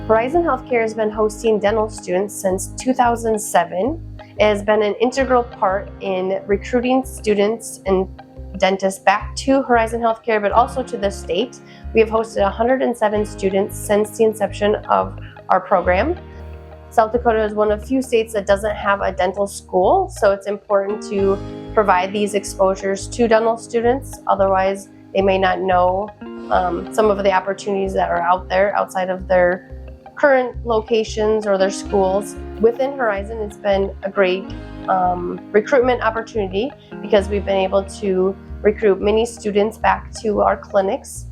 Horizon Healthcare has been hosting dental students since 2007. It has been an integral part in recruiting students and dentists back to Horizon Healthcare, but also to the state. We have hosted 107 students since the inception of our program. South Dakota is one of few states that doesn't have a dental school, so it's important to provide these exposures to dental students. Otherwise, they may not know some of the opportunities that are out there outside of their current locations or their schools. Within Horizon, it's been a great recruitment opportunity because we've been able to recruit many students back to our clinics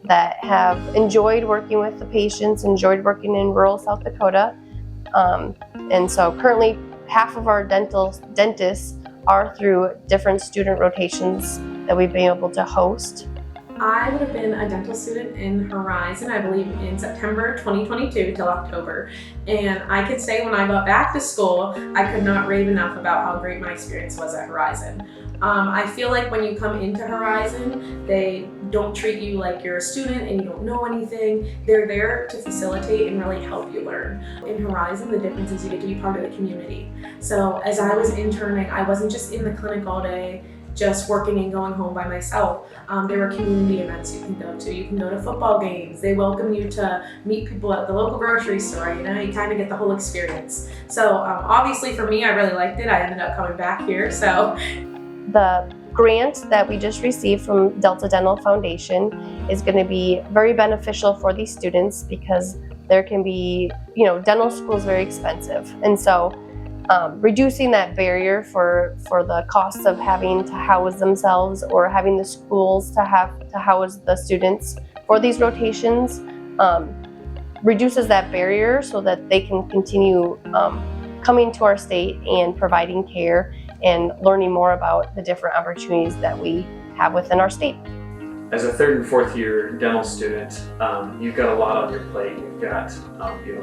that have enjoyed working with the patients, enjoyed working in rural South Dakota. And so currently half of our dentists are through different student rotations that we've been able to host. I would have been a dental student in Horizon, I believe in September 2022 till October. And I could say when I got back to school, I could not rave enough about how great my experience was at Horizon. I feel like when you come into Horizon, they don't treat you like you're a student and you don't know anything. They're there to facilitate and really help you learn. In Horizon, the difference is you get to be part of the community. So as I was interning, I wasn't just in the clinic all day, just working and going home by myself. There were community events you can go to. You can go to football games. They welcome you to meet people at the local grocery store. You know, you kind of get the whole experience. So obviously for me, I really liked it. I ended up coming back here. So the grant that we just received from Delta Dental Foundation is going to be very beneficial for these students because there can be, dental school is very expensive. And so reducing that barrier for the costs of having to house themselves or having the schools to house the students for these rotations reduces that barrier so that they can continue coming to our state and providing care and learning more about the different opportunities that we have within our state. As a third and fourth year dental student, you've got a lot on your plate. You've got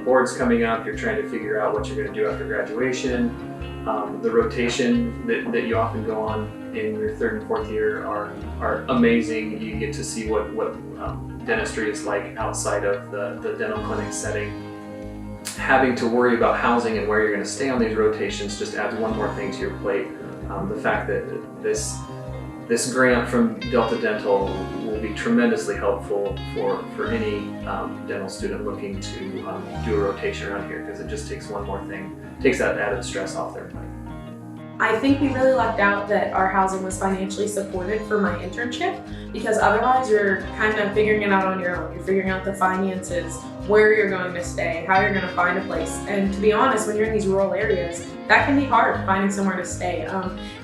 boards coming up, you're trying to figure out what you're going to do after graduation. The rotation that you often go on in your third and fourth year are amazing. You get to see what dentistry is like outside of the dental clinic setting. Having to worry about housing and where you're going to stay on these rotations just adds one more thing to your plate. The fact that this grant from Delta Dental will be tremendously helpful for any dental student looking to do a rotation around here because it just takes one more thing, takes that added stress off their plate. I think we really lucked out that our housing was financially supported for my internship because otherwise you're kind of figuring it out on your own. You're figuring out the finances, where you're going to stay, how you're going to find a place. And to be honest, when you're in these rural areas, that can be hard, finding somewhere to stay.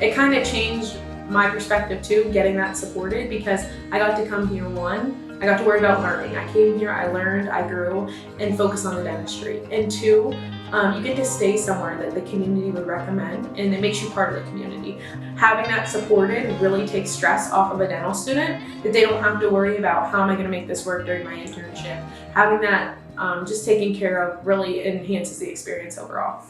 It kind of changed my perspective too, getting that supported because I got to come here. One, I got to worry about learning. I came here, I learned, I grew, and focused on the dentistry. And two, you get to stay somewhere that the community would recommend and it makes you part of the community. Having that supported really takes stress off of a dental student that they don't have to worry about how am I going to make this work during my internship. Having that just taken care of really enhances the experience overall.